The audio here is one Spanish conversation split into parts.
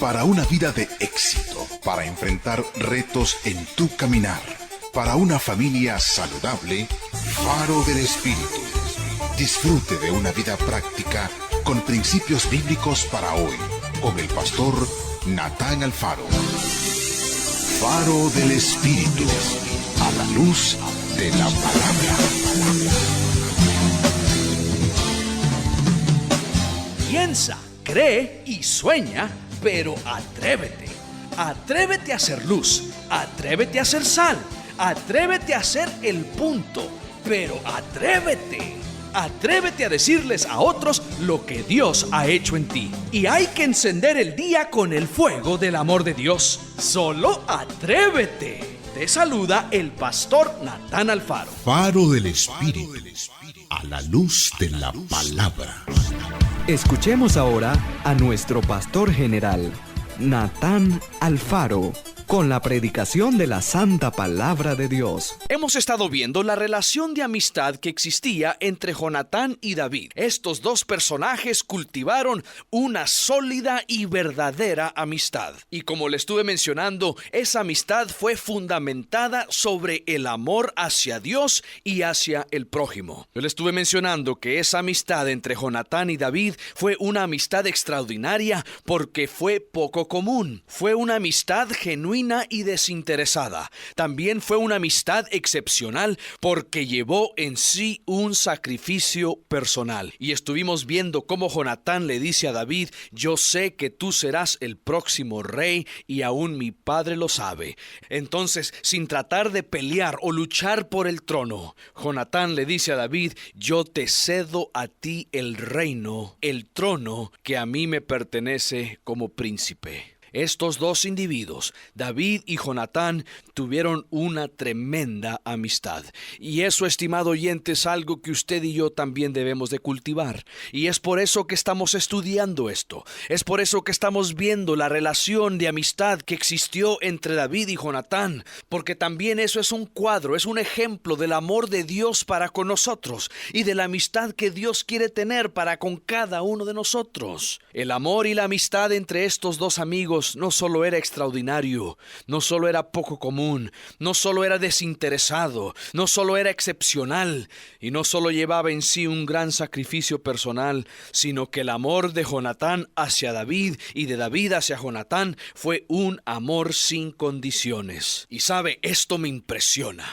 Para una vida de éxito, para enfrentar retos en tu caminar, para una familia saludable, Faro del Espíritu. Disfrute de una vida práctica con principios bíblicos para hoy, con el pastor Natán Alfaro. Faro del Espíritu, a la luz de la palabra. Piensa, cree y sueña, pero atrévete. Atrévete a ser luz, atrévete a ser sal, atrévete a ser el punto, pero atrévete. Atrévete a decirles a otros lo que Dios ha hecho en ti. Y hay que encender el día con el fuego del amor de Dios. Solo atrévete. Te saluda el pastor Natán Alfaro. Faro del Espíritu, a la luz de la palabra. Escuchemos ahora a nuestro pastor general, Natán Alfaro, con la predicación de la Santa Palabra de Dios. Hemos estado viendo la relación de amistad que existía entre Jonatán y David. Estos dos personajes cultivaron una sólida y verdadera amistad. Y como le estuve mencionando, esa amistad fue fundamentada sobre el amor hacia Dios y hacia el prójimo. Yo le estuve mencionando que esa amistad entre Jonatán y David fue una amistad extraordinaria porque fue poco común. Fue una amistad genuina y desinteresada. También fue una amistad excepcional porque llevó en sí un sacrificio personal. Y estuvimos viendo cómo Jonatán le dice a David: yo sé que tú serás el próximo rey y aún mi padre lo sabe. Entonces, sin tratar de pelear o luchar por el trono, Jonatán le dice a David: yo te cedo a ti el reino, el trono que a mí me pertenece como príncipe. Estos dos individuos, David y Jonatán, tuvieron una tremenda amistad. Y eso, estimado oyente, es algo que usted y yo también debemos de cultivar. Y es por eso que estamos estudiando esto. Es por eso que estamos viendo la relación de amistad que existió entre David y Jonatán. Porque también eso es un cuadro, es un ejemplo del amor de Dios para con nosotros y de la amistad que Dios quiere tener para con cada uno de nosotros. El amor y la amistad entre estos dos amigos no solo era extraordinario, no solo era poco común, no solo era desinteresado, no solo era excepcional y no solo llevaba en sí un gran sacrificio personal, sino que el amor de Jonatán hacia David y de David hacia Jonatán fue un amor sin condiciones. Y sabe, esto me impresiona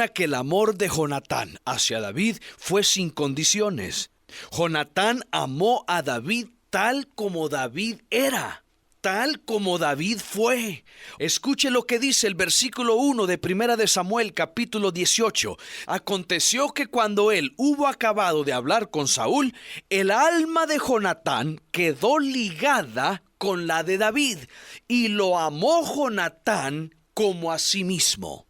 que el amor de Jonatán hacia David fue sin condiciones. Jonatán amó a David tal como David era. Tal como David fue. Escuche lo que dice el versículo 1 de 1 de Samuel, capítulo 18. Aconteció que cuando él hubo acabado de hablar con Saúl, el alma de Jonatán quedó ligada con la de David, y lo amó Jonatán como a sí mismo.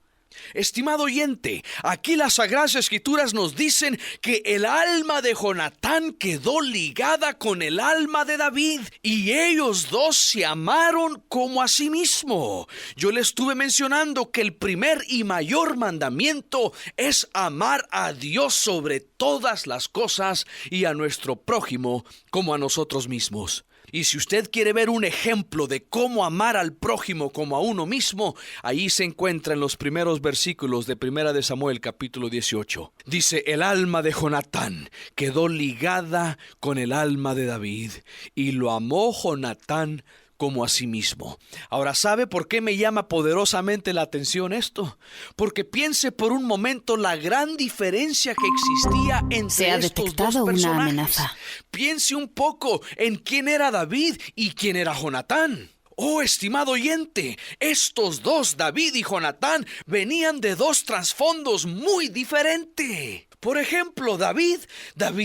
Estimado oyente, aquí las Sagradas Escrituras nos dicen que el alma de Jonatán quedó ligada con el alma de David y ellos dos se amaron como a sí mismo. Yo le estuve mencionando que el primer y mayor mandamiento es amar a Dios sobre todas las cosas y a nuestro prójimo como a nosotros mismos. Y si usted quiere ver un ejemplo de cómo amar al prójimo como a uno mismo, ahí se encuentra en los primeros versículos de 1 de Samuel, capítulo 18. Dice: el alma de Jonatán quedó ligada con el alma de David, y lo amó Jonatán como a sí mismo. Ahora, ¿sabe por qué me llama poderosamente la atención esto? Porque piense por un momento la gran diferencia que existía entre estos dos personajes. Una amenaza. Piense un poco en quién era David y quién era Jonatán. Oh, estimado oyente, estos dos, David y Jonatán, venían de dos trasfondos muy diferentes. Por ejemplo, David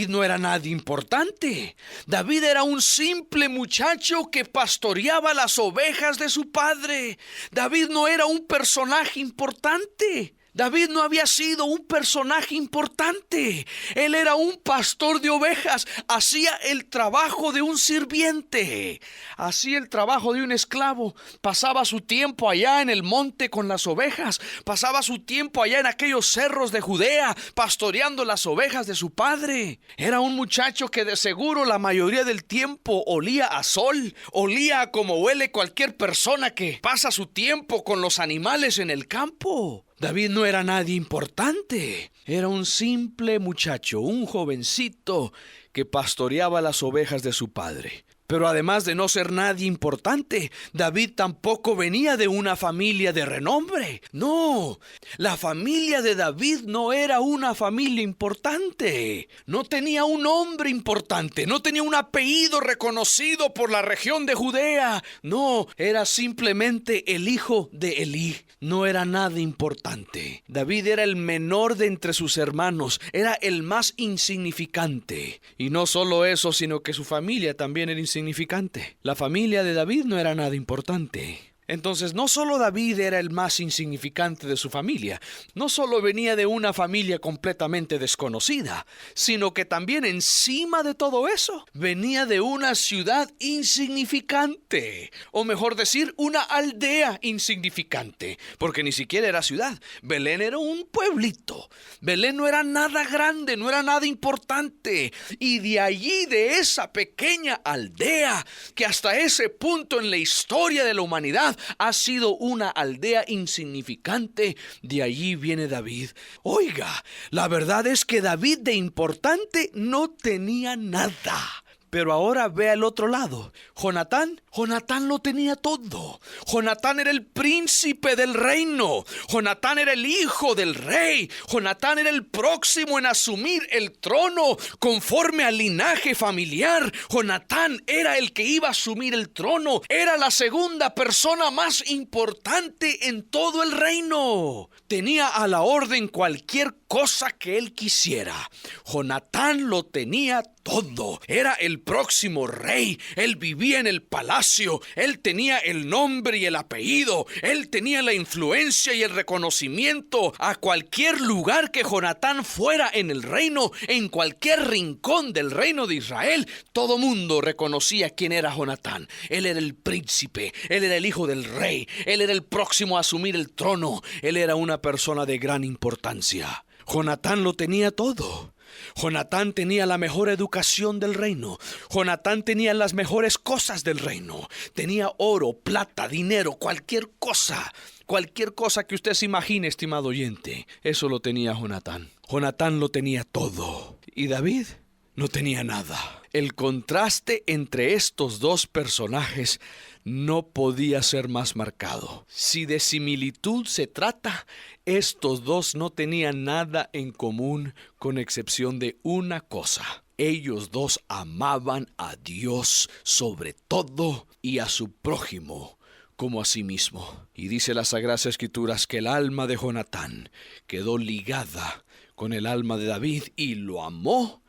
no era nadie importante. David era un simple muchacho que pastoreaba las ovejas de su padre. David no era un personaje importante. David no había sido un personaje importante. Él era un pastor de ovejas. Hacía el trabajo de un sirviente. Hacía el trabajo de un esclavo. Pasaba su tiempo allá en el monte con las ovejas. Pasaba su tiempo allá en aquellos cerros de Judea, pastoreando las ovejas de su padre. Era un muchacho que de seguro la mayoría del tiempo olía a sol. Olía a como huele cualquier persona que pasa su tiempo con los animales en el campo. David no era nadie importante. Era un simple muchacho, un jovencito que pastoreaba las ovejas de su padre. Pero además de no ser nadie importante, David tampoco venía de una familia de renombre. No, la familia de David no era una familia importante. No tenía un nombre importante, no tenía un apellido reconocido por la región de Judea. No, era simplemente el hijo de Elí. No era nada importante. David era el menor de entre sus hermanos, era el más insignificante. Y no solo eso, sino que su familia también era insignificante. La familia de David no era nada importante. Entonces, no solo David era el más insignificante de su familia, no solo venía de una familia completamente desconocida, sino que también encima de todo eso, venía de una ciudad insignificante, o mejor decir, una aldea insignificante, porque ni siquiera era ciudad. Belén era un pueblito. Belén no era nada grande, no era nada importante, y de allí, de esa pequeña aldea, que hasta ese punto en la historia de la humanidad ha sido una aldea insignificante, de allí viene David. Oiga, la verdad es que David de importante no tenía nada. Pero ahora ve al otro lado. Jonatán lo tenía todo. Jonatán era el príncipe del reino. Jonatán era el hijo del rey. Jonatán era el próximo en asumir el trono conforme al linaje familiar. Jonatán era el que iba a asumir el trono. Era la segunda persona más importante en todo el reino. Tenía a la orden cualquier cosa que él quisiera. Jonatán lo tenía todo. Era el próximo rey. Él vivía en el palacio. Él tenía el nombre y el apellido. Él tenía la influencia y el reconocimiento. A cualquier lugar que Jonatán fuera en el reino, en cualquier rincón del reino de Israel, todo mundo reconocía quién era Jonatán. Él era el príncipe. Él era el hijo del rey. Él era el próximo a asumir el trono. Él era una persona de gran importancia. Jonatán lo tenía todo. Jonatán tenía la mejor educación del reino. Jonatán tenía las mejores cosas del reino. Tenía oro, plata, dinero, cualquier cosa que usted se imagine, estimado oyente. Eso lo tenía Jonatán. Jonatán lo tenía todo. Y David no tenía nada. El contraste entre estos dos personajes no podía ser más marcado. Si de similitud se trata, estos dos no tenían nada en común con excepción de una cosa. Ellos dos amaban a Dios sobre todo y a su prójimo como a sí mismo. Y dice las Sagradas Escrituras que el alma de Jonatán quedó ligada con el alma de David y lo amó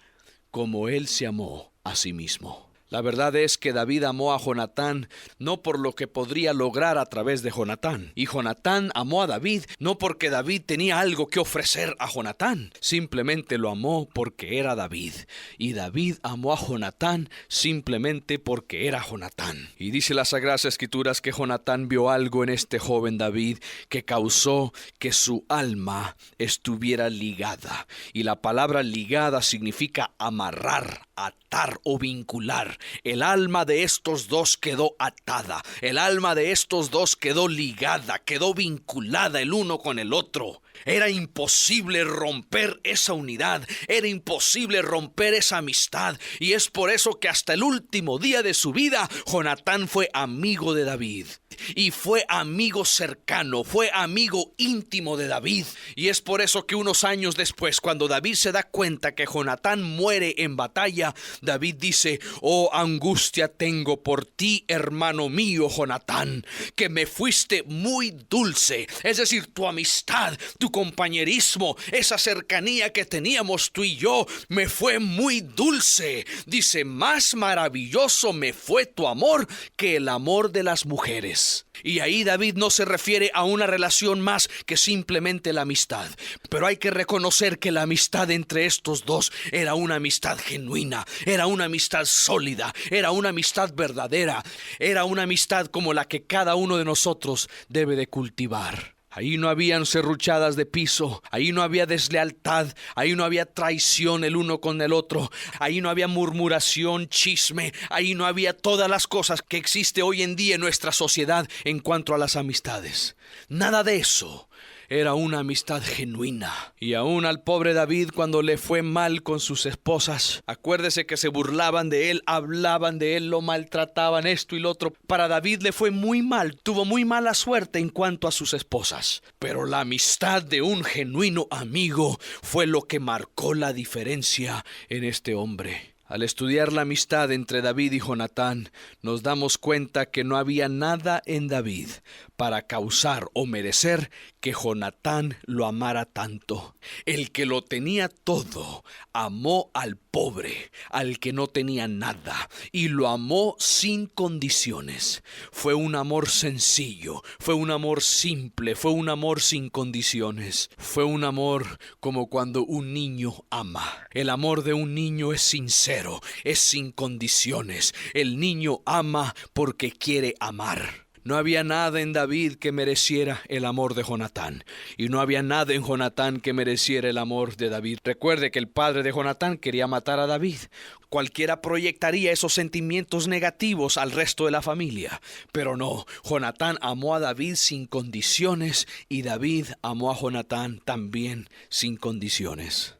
como él se amó a sí mismo. La verdad es que David amó a Jonatán no por lo que podría lograr a través de Jonatán. Y Jonatán amó a David no porque David tenía algo que ofrecer a Jonatán. Simplemente lo amó porque era David. Y David amó a Jonatán simplemente porque era Jonatán. Y dice las Sagradas Escrituras que Jonatán vio algo en este joven David que causó que su alma estuviera ligada. Y la palabra ligada significa amarrar, atar o vincular. El alma de estos dos quedó atada. El alma de estos dos quedó ligada, quedó vinculada el uno con el otro. Era imposible romper esa unidad, era imposible romper esa amistad. Y es por eso que hasta el último día de su vida, Jonatán fue amigo de David. Y fue amigo cercano, fue amigo íntimo de David. Y es por eso que unos años después, cuando David se da cuenta que Jonatán muere en batalla, David dice: oh, angustia tengo por ti, hermano mío Jonatán, que me fuiste muy dulce. Es decir, tu amistad, tu compañerismo, esa cercanía que teníamos tú y yo, me fue muy dulce. Dice: más maravilloso me fue tu amor que el amor de las mujeres. más. Y ahí David no se refiere a una relación más que simplemente la amistad. Pero hay que reconocer que la amistad entre estos dos era una amistad genuina, era una amistad sólida, era una amistad verdadera, era una amistad como la que cada uno de nosotros debe de cultivar. Ahí no habían serruchadas de piso, ahí no había deslealtad, ahí no había traición el uno con el otro, ahí no había murmuración, chisme, ahí no había todas las cosas que existe hoy en día en nuestra sociedad en cuanto a las amistades. Nada de eso. Era una amistad genuina. Y aún al pobre David, cuando le fue mal con sus esposas, acuérdese que se burlaban de él, hablaban de él, lo maltrataban, esto y lo otro. Para David le fue muy mal, tuvo muy mala suerte en cuanto a sus esposas. Pero la amistad de un genuino amigo fue lo que marcó la diferencia en este hombre. Al estudiar la amistad entre David y Jonatán, nos damos cuenta que no había nada en David para causar o merecer que Jonatán lo amara tanto. El que lo tenía todo, amó al pobre, al que no tenía nada, y lo amó sin condiciones. Fue un amor sencillo, fue un amor simple, fue un amor sin condiciones. Fue un amor como cuando un niño ama. El amor de un niño es sincero, es sin condiciones. El niño ama porque quiere amar. No había nada en David que mereciera el amor de Jonatán, y no había nada en Jonatán que mereciera el amor de David. Recuerde que el padre de Jonatán quería matar a David. Cualquiera proyectaría esos sentimientos negativos al resto de la familia, pero no, Jonatán amó a David sin condiciones, y David amó a Jonatán también sin condiciones.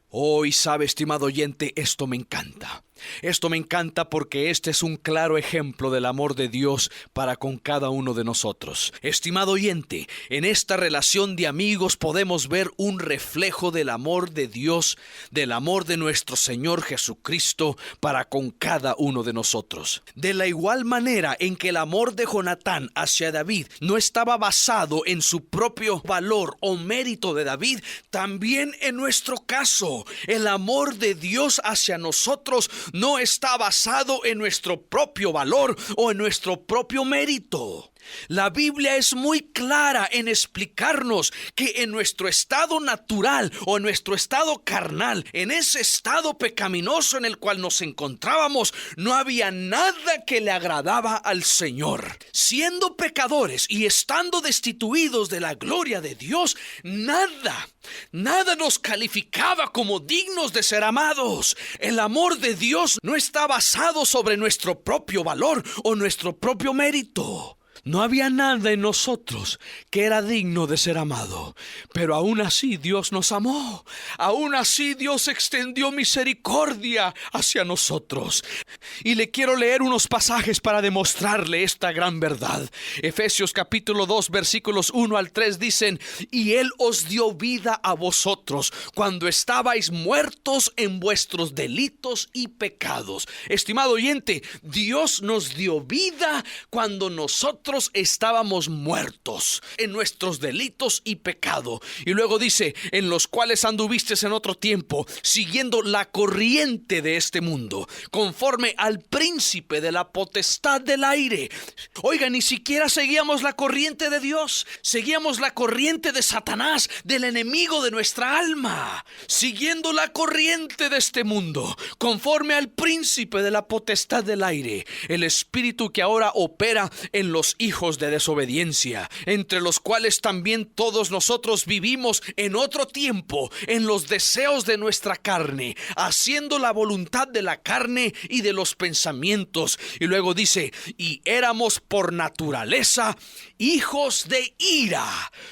Y sabe, estimado oyente, esto me encanta. Esto me encanta porque este es un claro ejemplo del amor de Dios para con cada uno de nosotros. Estimado oyente, en esta relación de amigos podemos ver un reflejo del amor de Dios, del amor de nuestro Señor Jesucristo para con cada uno de nosotros. De la igual manera en que el amor de Jonatán hacia David no estaba basado en su propio valor o mérito de David, también en nuestro caso, el amor de Dios hacia nosotros no está basado en nuestro propio valor o en nuestro propio mérito. La Biblia es muy clara en explicarnos que en nuestro estado natural o en nuestro estado carnal, en ese estado pecaminoso en el cual nos encontrábamos, no había nada que le agradaba al Señor. Siendo pecadores y estando destituidos de la gloria de Dios, nada nos calificaba como dignos de ser amados. El amor de Dios no está basado sobre nuestro propio valor o nuestro propio mérito. No había nada en nosotros que era digno de ser amado, pero aún así Dios nos amó. Aún así Dios extendió misericordia hacia nosotros. Y le quiero leer unos pasajes para demostrarle esta gran verdad. Efesios capítulo 2 versículos 1 al 3 dicen: y Él os dio vida a vosotros cuando estabais muertos en vuestros delitos y pecados. Estimado oyente, Dios nos dio vida cuando nosotros estábamos muertos en nuestros delitos y pecado. Y luego dice: en los cuales anduvisteis en otro tiempo, siguiendo la corriente de este mundo, conforme al príncipe de la potestad del aire. Oiga, ni siquiera seguíamos la corriente de Dios, seguíamos la corriente de Satanás, del enemigo de nuestra alma, siguiendo la corriente de este mundo, conforme al príncipe de la potestad del aire, el espíritu que ahora opera en los hijos de desobediencia, entre los cuales también todos nosotros vivimos en otro tiempo, en los deseos de nuestra carne, haciendo la voluntad de la carne y de los pensamientos. Y luego dice: y éramos por naturaleza hijos de ira,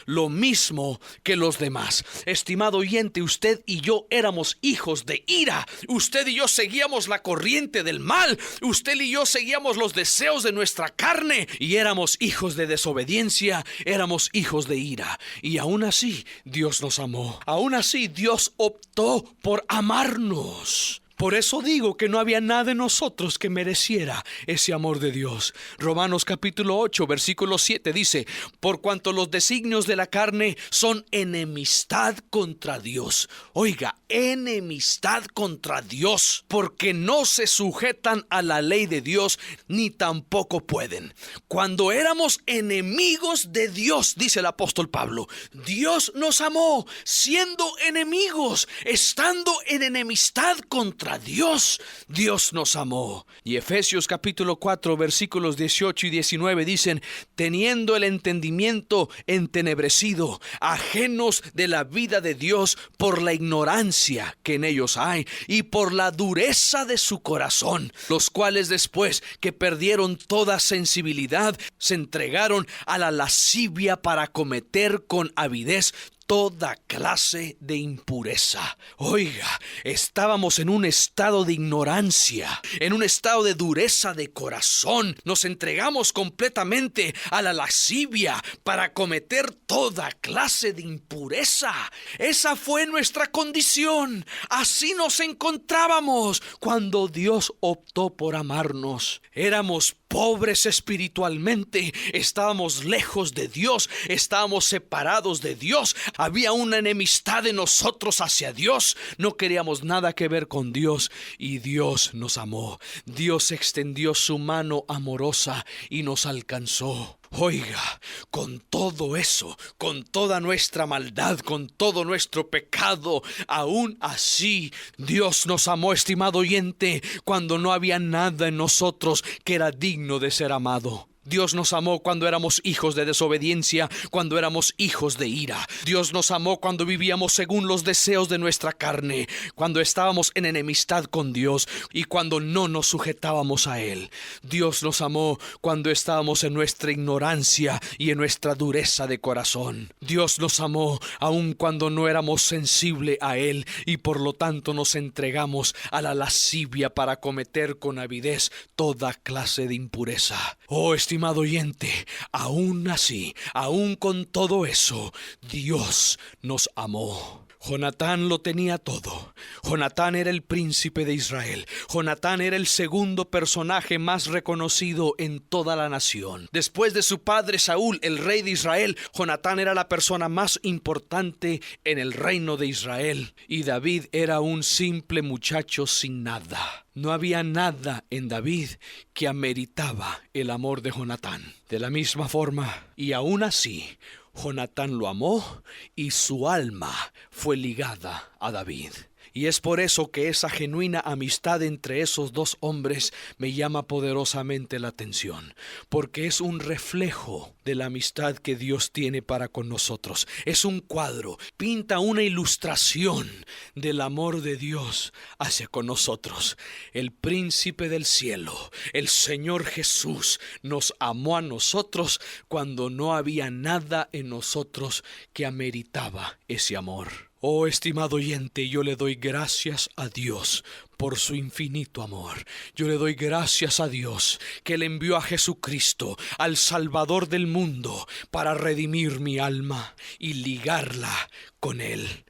lo mismo que los demás. Estimado oyente, usted y yo éramos hijos de ira. Usted y yo seguíamos la corriente del mal. Usted y yo seguíamos los deseos de nuestra carne y éramos hijos de desobediencia, éramos hijos de ira. Y aún así Dios nos amó. Aún así Dios optó por amarnos. Por eso digo que no había nada en nosotros que mereciera ese amor de Dios. Romanos capítulo 8, versículo 7 dice: por cuanto los designios de la carne son enemistad contra Dios. Oiga, enemistad contra Dios, porque no se sujetan a la ley de Dios, ni tampoco pueden. Cuando éramos enemigos de Dios, dice el apóstol Pablo, Dios nos amó siendo enemigos, estando en enemistad contra Dios. Dios nos amó. Y Efesios capítulo 4 versículos 18 y 19 dicen: teniendo el entendimiento entenebrecido, ajenos de la vida de Dios por la ignorancia que en ellos hay y por la dureza de su corazón, los cuales después que perdieron toda sensibilidad, se entregaron a la lascivia para cometer con avidez toda clase de impureza. Oiga, estábamos en un estado de ignorancia, en un estado de dureza de corazón. Nos entregamos completamente a la lascivia para cometer toda clase de impureza. Esa fue nuestra condición. Así nos encontrábamos cuando Dios optó por amarnos. Éramos pobres espiritualmente, estábamos lejos de Dios, estábamos separados de Dios, había una enemistad en nosotros hacia Dios, no queríamos nada que ver con Dios, y Dios nos amó. Dios extendió su mano amorosa y nos alcanzó. Oiga, con todo eso, con toda nuestra maldad, con todo nuestro pecado, aún así Dios nos amó, estimado oyente, cuando no había nada en nosotros que era digno de ser amado. Dios nos amó cuando éramos hijos de desobediencia, cuando éramos hijos de ira. Dios nos amó cuando vivíamos según los deseos de nuestra carne, cuando estábamos en enemistad con Dios y cuando no nos sujetábamos a Él. Dios nos amó cuando estábamos en nuestra ignorancia y en nuestra dureza de corazón. Dios nos amó aun cuando no éramos sensibles a Él y por lo tanto nos entregamos a la lascivia para cometer con avidez toda clase de impureza. Oh, estimado oyente, aún así, aún con todo eso, Dios nos amó. Jonatán lo tenía todo. Jonatán era el príncipe de Israel. Jonatán era el segundo personaje más reconocido en toda la nación. Después de su padre Saúl, el rey de Israel, Jonatán era la persona más importante en el reino de Israel. Y David era un simple muchacho sin nada. No había nada en David que ameritaba el amor de Jonatán. De la misma forma, y aún así, Jonatán lo amó y su alma fue ligada a David. Y es por eso que esa genuina amistad entre esos dos hombres me llama poderosamente la atención, porque es un reflejo de la amistad que Dios tiene para con nosotros. Es un cuadro, pinta una ilustración del amor de Dios hacia con nosotros. El príncipe del cielo, el Señor Jesús, nos amó a nosotros cuando no había nada en nosotros que ameritaba ese amor. Oh, estimado oyente, yo le doy gracias a Dios por su infinito amor. Yo le doy gracias a Dios que le envió a Jesucristo, al Salvador del mundo, para redimir mi alma y ligarla con Él.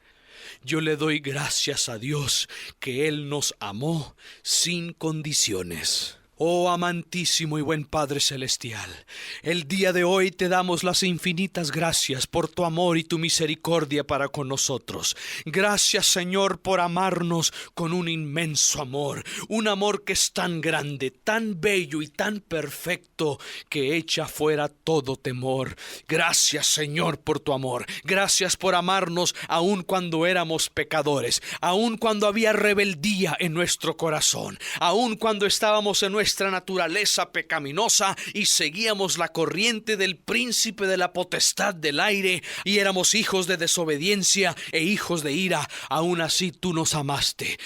Yo le doy gracias a Dios que Él nos amó sin condiciones. Oh amantísimo y buen Padre Celestial, el día de hoy te damos las infinitas gracias por tu amor y tu misericordia para con nosotros. Gracias, Señor, por amarnos con un inmenso amor, un amor que es tan grande, tan bello y tan perfecto que echa fuera todo temor. Gracias, Señor, por tu amor. Gracias por amarnos aun cuando éramos pecadores, aun cuando había rebeldía en nuestro corazón, aun cuando estábamos en nuestra naturaleza pecaminosa y seguíamos la corriente del príncipe de la potestad del aire y éramos hijos de desobediencia e hijos de ira. Aún así tú nos amaste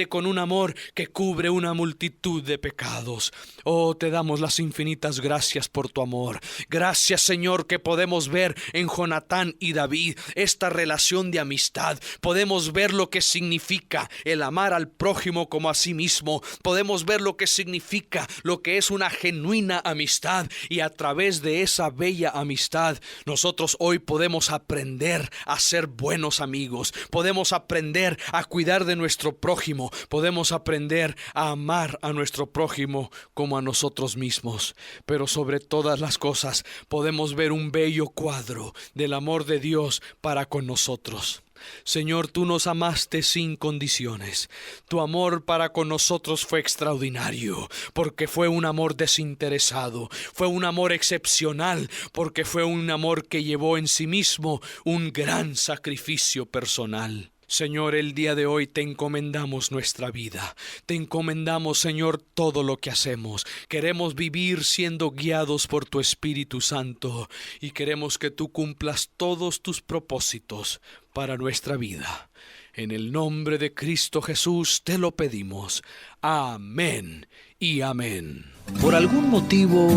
con un amor que cubre una multitud de pecados. Oh, te damos las infinitas gracias por tu amor. Gracias, Señor, que podemos ver en Jonatán y David esta relación de amistad. Podemos ver lo que significa el amar al prójimo como a sí mismo. Podemos ver lo que significa significa, lo que es una genuina amistad. Y a través de esa bella amistad, nosotros hoy podemos aprender a ser buenos amigos. Podemos aprender a cuidar de nuestro prójimo. Podemos aprender a amar a nuestro prójimo como a nosotros mismos. Pero sobre todas las cosas, podemos ver un bello cuadro del amor de Dios para con nosotros. Señor, tú nos amaste sin condiciones. Tu amor para con nosotros fue extraordinario, porque fue un amor desinteresado. Fue un amor excepcional, porque fue un amor que llevó en sí mismo un gran sacrificio personal. Señor, el día de hoy te encomendamos nuestra vida. Te encomendamos, Señor, todo lo que hacemos. Queremos vivir siendo guiados por tu Espíritu Santo y queremos que tú cumplas todos tus propósitos para nuestra vida. En el nombre de Cristo Jesús te lo pedimos. Amén y amén. ¿Por algún motivo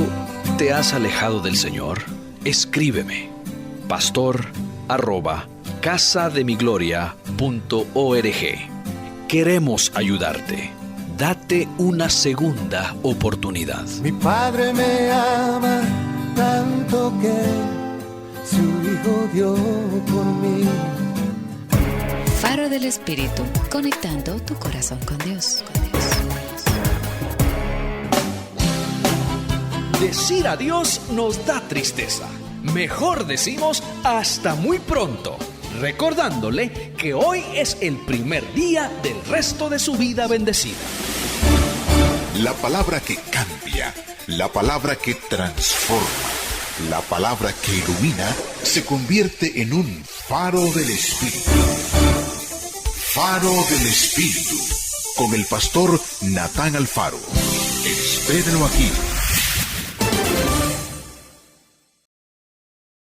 te has alejado del Señor? Escríbeme. pastor@casademigloria.org. Queremos ayudarte. Date una segunda oportunidad. Mi Padre me ama tanto que su Hijo dio por mí. Faro del Espíritu, conectando tu corazón con Dios. Decir adiós nos da tristeza. Mejor decimos hasta muy pronto, recordándole que hoy es el primer día del resto de su vida bendecida. La palabra que cambia, la palabra que transforma, la palabra que ilumina, se convierte en un faro del Espíritu. Faro del Espíritu, con el pastor Natán Alfaro. Espérenlo aquí.